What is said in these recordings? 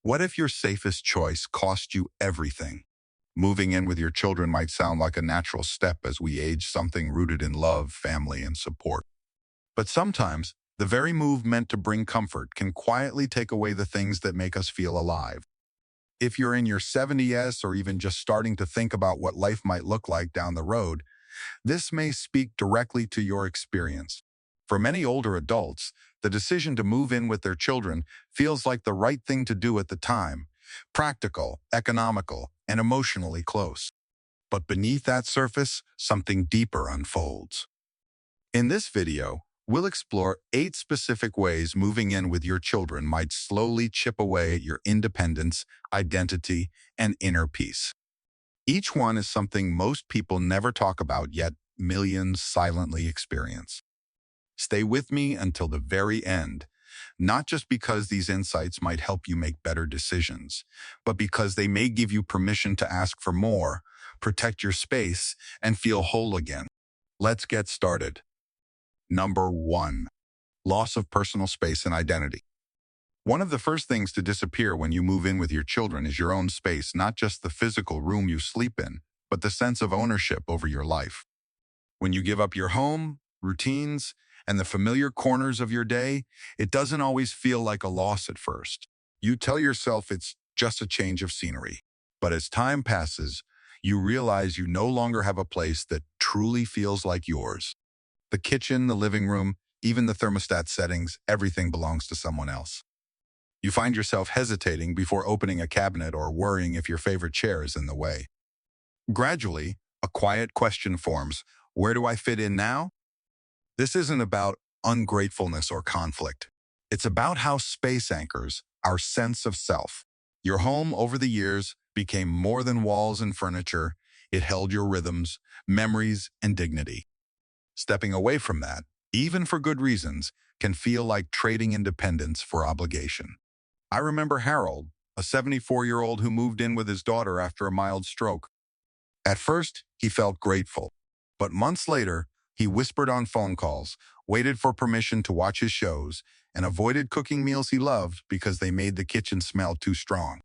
What if your safest choice cost you everything? Moving in with your children might sound like a natural step as we age, something rooted in love, family, and support. But sometimes, the very move meant to bring comfort can quietly take away the things that make us feel alive. If you're in your 70s or even just starting to think about what life might look like down the road, this may speak directly to your experience. For many older adults, the decision to move in with their children feels like the right thing to do at the time, practical, economical, and emotionally close. But beneath that surface, something deeper unfolds. In this video, we'll explore 8 specific ways moving in with your children might slowly chip away at your independence, identity, and inner peace. Each one is something most people never talk about, yet millions silently experience. Stay with me until the very end, not just because these insights might help you make better decisions, but because they may give you permission to ask for more, protect your space, and feel whole again. Let's get started. Number 1. Loss of personal space and identity. One of the first things to disappear when you move in with your children is your own space, not just the physical room you sleep in, but the sense of ownership over your life. When you give up your home, routines, and the familiar corners of your day, it doesn't always feel like a loss at first. You tell yourself it's just a change of scenery. But as time passes, you realize you no longer have a place that truly feels like yours. The kitchen, the living room, even the thermostat settings, everything belongs to someone else. You find yourself hesitating before opening a cabinet or worrying if your favorite chair is in the way. Gradually, a quiet question forms: where do I fit in now? This isn't about ungratefulness or conflict. It's about how space anchors our sense of self. Your home over the years became more than walls and furniture. It held your rhythms, memories, and dignity. Stepping away from that, even for good reasons, can feel like trading independence for obligation. I remember Harold, a 74-year-old who moved in with his daughter after a mild stroke. At first, he felt grateful, but months later, he whispered on phone calls, waited for permission to watch his shows, and avoided cooking meals he loved because they made the kitchen smell too strong.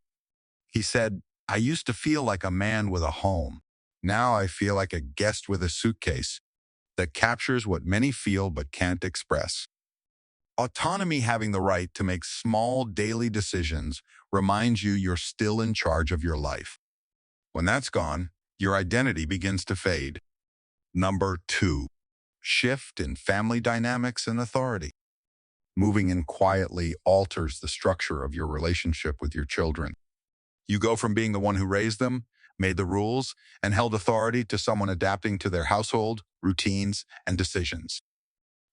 He said, "I used to feel like a man with a home. Now I feel like a guest with a suitcase," that captures what many feel but can't express. Autonomy, having the right to make small daily decisions, reminds you you're still in charge of your life. When that's gone, your identity begins to fade. Number 2. Shift in family dynamics and authority. Moving in quietly alters the structure of your relationship with your children. You go from being the one who raised them, made the rules, and held authority to someone adapting to their household, routines, and decisions.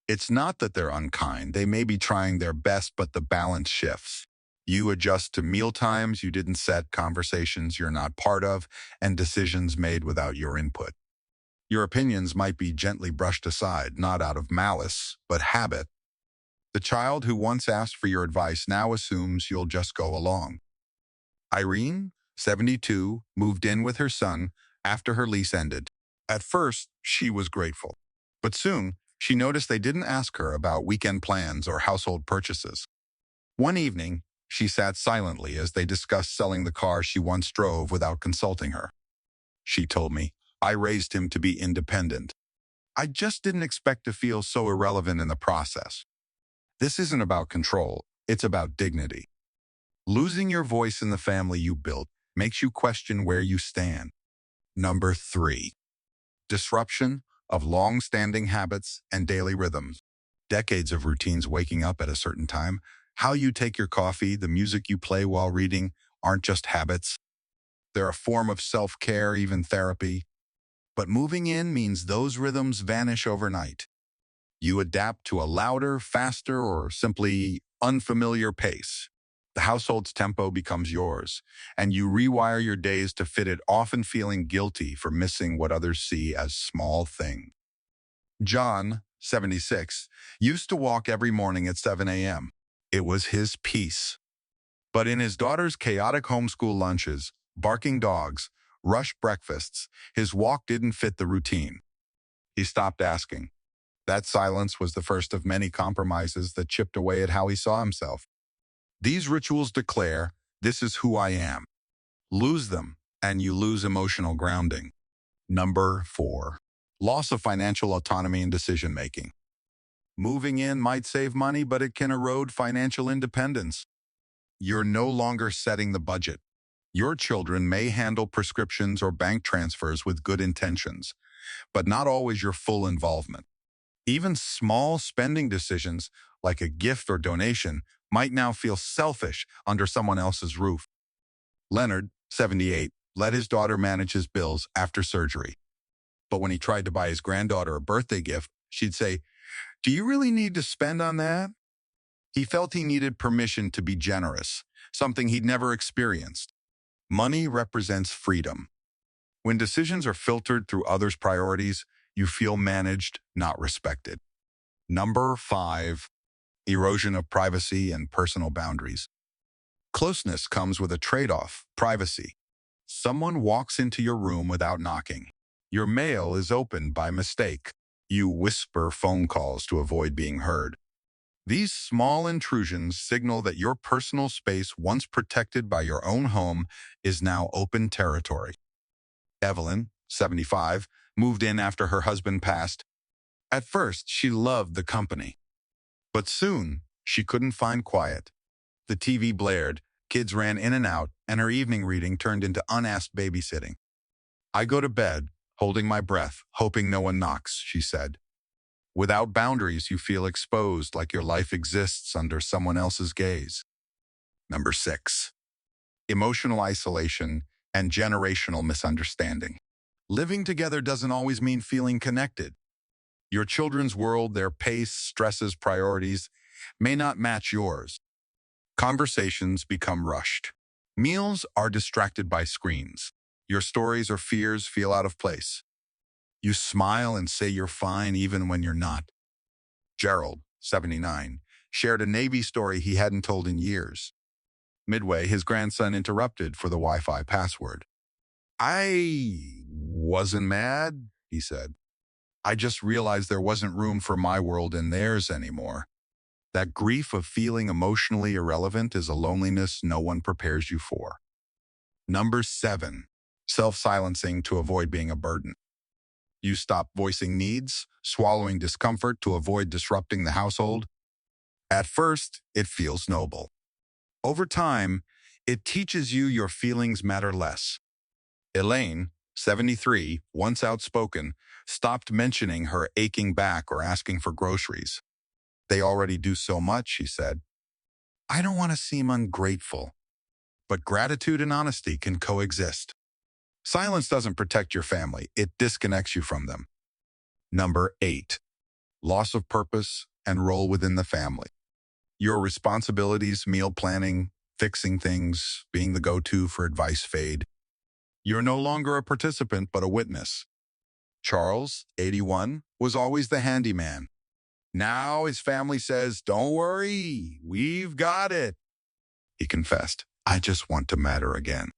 It's not that they're unkind. They may be trying their best, but the balance shifts. You adjust to meal times you didn't set, conversations you're not part of, and decisions made without your input. Your opinions might be gently brushed aside, not out of malice, but habit. The child who once asked for your advice now assumes you'll just go along. Irene, 72, moved in with her son after her lease ended. At first, she was grateful, but soon she noticed they didn't ask her about weekend plans or household purchases. One evening, she sat silently as they discussed selling the car she once drove without consulting her. She told me, "I raised him to be independent. I just didn't expect to feel so irrelevant in the process." This isn't about control, it's about dignity. Losing your voice in the family you built makes you question where you stand. Number 3. Disruption of long-standing habits and daily rhythms. Decades of routines, waking up at a certain time, how you take your coffee, the music you play while reading, aren't just habits. They're a form of self-care, even therapy. But moving in means those rhythms vanish overnight. You adapt to a louder, faster, or simply unfamiliar pace. The household's tempo becomes yours, and you rewire your days to fit it, often feeling guilty for missing what others see as small things. John, 76, used to walk every morning at 7 a.m. It was his peace. But in his daughter's chaotic homeschool lunches, barking dogs, rushed breakfasts, his walk didn't fit the routine. He stopped asking. That silence was the first of many compromises that chipped away at how he saw himself. These rituals declare, This is who I am. Lose them, and you lose emotional grounding. Number 4. Loss of financial autonomy and decision-making. Moving in might save money, but it can erode financial independence. You're no longer setting the budget. Your children may handle prescriptions or bank transfers with good intentions, but not always your full involvement. Even small spending decisions, like a gift or donation, might now feel selfish under someone else's roof. Leonard, 78, let his daughter manage his bills after surgery. But when he tried to buy his granddaughter a birthday gift, she'd say, "Do you really need to spend on that?" He felt he needed permission to be generous, something he'd never experienced. Money represents freedom. When decisions are filtered through others' priorities, you feel managed, not respected. Number 5. Erosion of privacy and personal boundaries. Closeness comes with a trade-off: privacy. Someone walks into your room without knocking. Your mail is opened by mistake. You whisper phone calls to avoid being heard. These small intrusions signal that your personal space, once protected by your own home, is now open territory. Evelyn, 75, moved in after her husband passed. At first, she loved the company. But soon, she couldn't find quiet. The TV blared, kids ran in and out, and her evening reading turned into unasked babysitting. "I go to bed, holding my breath, hoping no one knocks," she said. Without boundaries, you feel exposed, like your life exists under someone else's gaze. Number 6. Emotional isolation and generational misunderstanding. Living together doesn't always mean feeling connected. Your children's world, their pace, stresses, priorities may not match yours. Conversations become rushed. Meals are distracted by screens. Your stories or fears feel out of place. You smile and say you're fine even when you're not. Gerald, 79, shared a Navy story he hadn't told in years. Midway, his grandson interrupted for the Wi-Fi password. "I wasn't mad," he said. "I just realized there wasn't room for my world in theirs anymore." That grief of feeling emotionally irrelevant is a loneliness no one prepares you for. Number 7. Self-silencing to avoid being a burden. You stop voicing needs, swallowing discomfort to avoid disrupting the household. At first, it feels noble. Over time, it teaches you your feelings matter less. Elaine, 73, once outspoken, stopped mentioning her aching back or asking for groceries. "They already do so much," she said. "I don't want to seem ungrateful." But gratitude and honesty can coexist. Silence doesn't protect your family, it disconnects you from them. Number 8. Loss of purpose and role within the family. Your responsibilities, meal planning, fixing things, being the go-to for advice fade. You're no longer a participant, but a witness. Charles, 81, was always the handyman. Now his family says, "Don't worry, we've got it." He confessed, "I just want to matter again."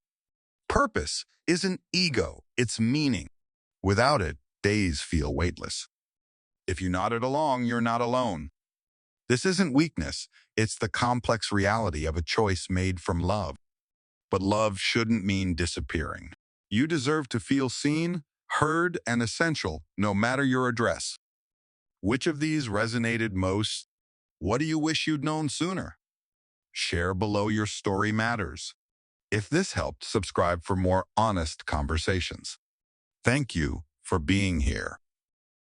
Purpose isn't ego, it's meaning. Without it, days feel weightless. If you nodded along, you're not alone. This isn't weakness, it's the complex reality of a choice made from love. But love shouldn't mean disappearing. You deserve to feel seen, heard, and essential, no matter your address. Which of these resonated most? What do you wish you'd known sooner? Share below. Your story matters. If this helped, subscribe for more honest conversations. Thank you for being here.